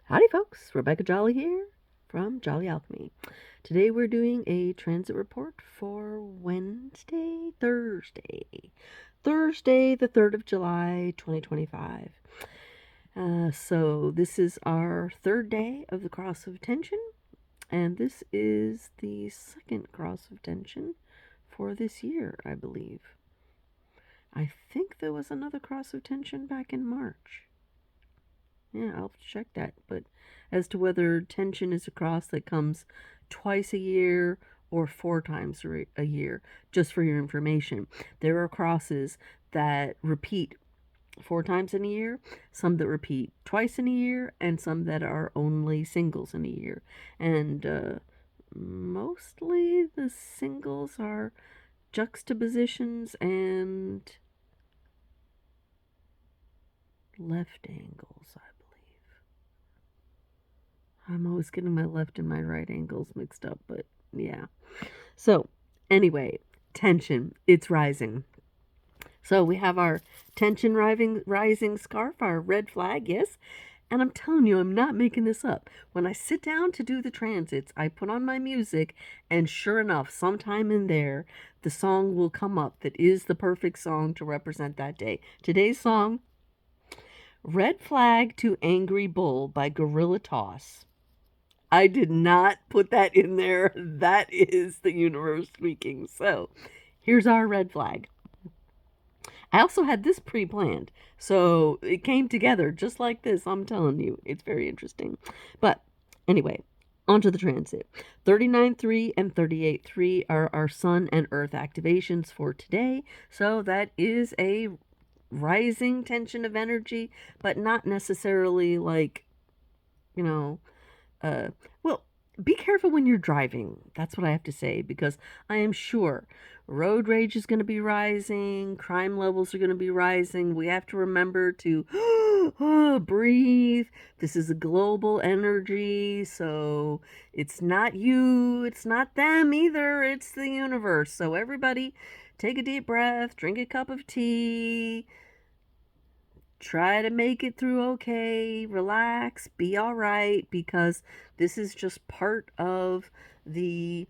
Howdy folks, Rebecca Jolly here from Jolly Alchemy. Today we're doing a transit report for Thursday the 3rd of July 2025. So this is our third day of the Cross of Tension, and this is the second Cross of Tension for this year, I believe. I think there was another Cross of Tension back in March. Yeah, I'll check that. But as to whether tension is a cross that comes twice a year or 4 times a year, just for your information, there are crosses that repeat 4 times in a year, some that repeat twice in a year, and some that are only singles in a year. And mostly the singles are juxtapositions and left angles, I believe. I'm always getting my left and my right angles mixed up, but yeah. So, anyway, tension, it's rising. So we have our tension rising scarf, our red flag, yes. And I'm telling you, I'm not making this up. When I sit down to do the transits, I put on my music, and sure enough, sometime in there, the song will come up that is the perfect song to represent that day. Today's song, Red Flag to Angry Bull by Gorilla Toss. I did not put that in there. That is the universe speaking. So here's our red flag. I also had this pre-planned. So it came together just like this. I'm telling you, it's very interesting. But anyway, onto the transit. 39.3 and 38.3 are our sun and earth activations for today. So that is a rising tension of energy, but not necessarily like, you know, well, be careful when you're driving. That's what I have to say, because I am sure road rage is going to be rising, crime levels are going to be rising. We have to remember to breathe. This is a global energy, so it's not you, it's not them either, it's the universe. So everybody take a deep breath, drink a cup of tea, try to make it through okay, relax, be all right, because this is just part of the,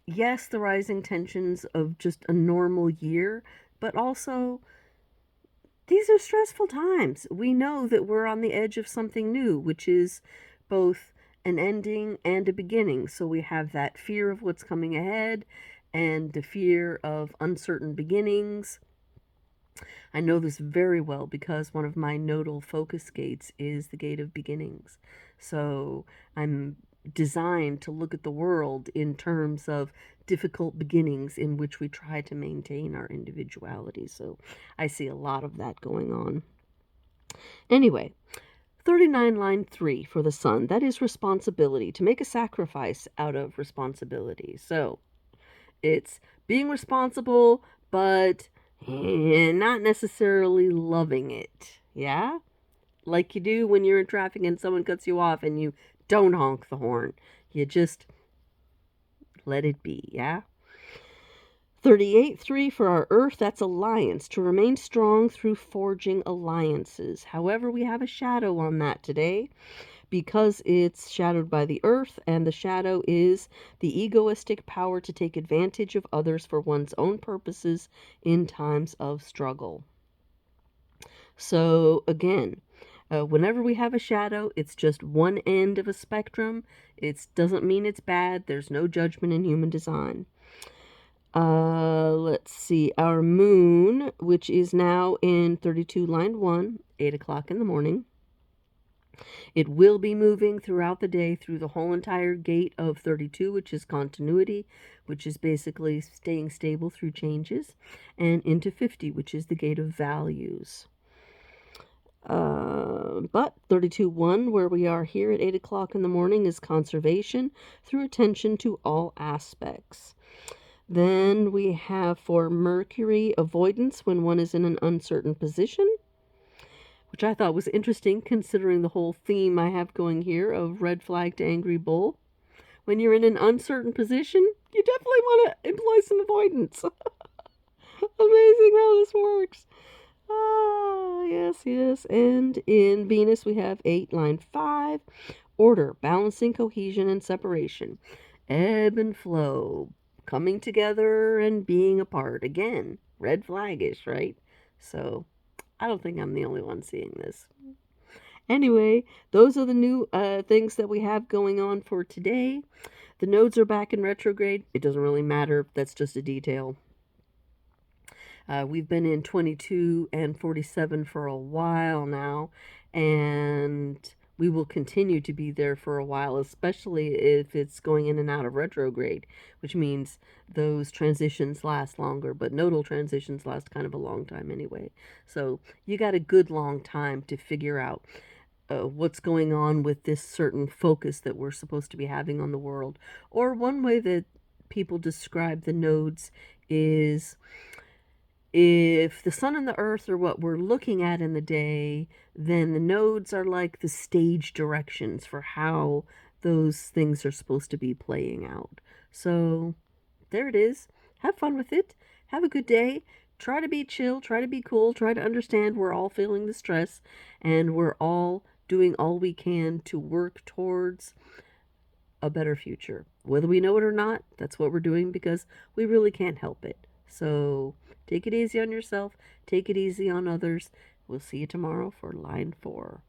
yes, the rising tensions of just a normal year, but also these are stressful times. We know that we're on the edge of something new, which is both an ending and a beginning. So we have that fear of what's coming ahead and the fear of uncertain beginnings. I know this very well because one of my nodal focus gates is the gate of beginnings. So I'm designed to look at the world in terms of difficult beginnings in which we try to maintain our individuality. So I see a lot of that going on. Anyway, 39 line 3 for the sun. That is responsibility, to make a sacrifice out of responsibility. So it's being responsible, but not necessarily loving it. Yeah? Like you do when you're in traffic and someone cuts you off and you don't honk the horn. You just let it be. Yeah? 38.3 for our earth, that's alliance, to remain strong through forging alliances. However, we have a shadow on that today because it's shadowed by the earth, and the shadow is the egoistic power to take advantage of others for one's own purposes in times of struggle. So again, whenever we have a shadow, it's just one end of a spectrum. It doesn't mean it's bad. There's no judgment in human design. Let's see, our moon, which is now in 32 line 1, 8 o'clock in the morning. It will be moving throughout the day through the whole entire gate of 32, which is continuity, which is basically staying stable through changes, and into 50, which is the gate of values. But 32.1, where we are here at 8 o'clock in the morning, is conservation through attention to all aspects. Then we have for Mercury, avoidance when one is in an uncertain position, which I thought was interesting considering the whole theme I have going here of red flag to angry bull. When you're in an uncertain position, you definitely want to employ some avoidance. Amazing how this works. Ah, yes, yes. And in Venus, we have 8, line 5. Order, balancing, cohesion, and separation. Ebb and flow. Coming together and being apart. Again, red flagish, right? So, I don't think I'm the only one seeing this. Anyway, those are the new things that we have going on for today. The nodes are back in retrograde. It doesn't really matter. That's just a detail. We've been in 22 and 47 for a while now, and we will continue to be there for a while, especially if it's going in and out of retrograde, which means those transitions last longer, but nodal transitions last kind of a long time anyway. So you got a good long time to figure out what's going on with this certain focus that we're supposed to be having on the world. Or one way that people describe the nodes is if the sun and the earth are what we're looking at in the day, then the nodes are like the stage directions for how those things are supposed to be playing out. So there it is. Have fun with it. Have a good day. Try to be chill. Try to be cool. Try to understand we're all feeling the stress and we're all doing all we can to work towards a better future. Whether we know it or not, that's what we're doing because we really can't help it. So take it easy on yourself, take it easy on others. We'll see you tomorrow for line 4.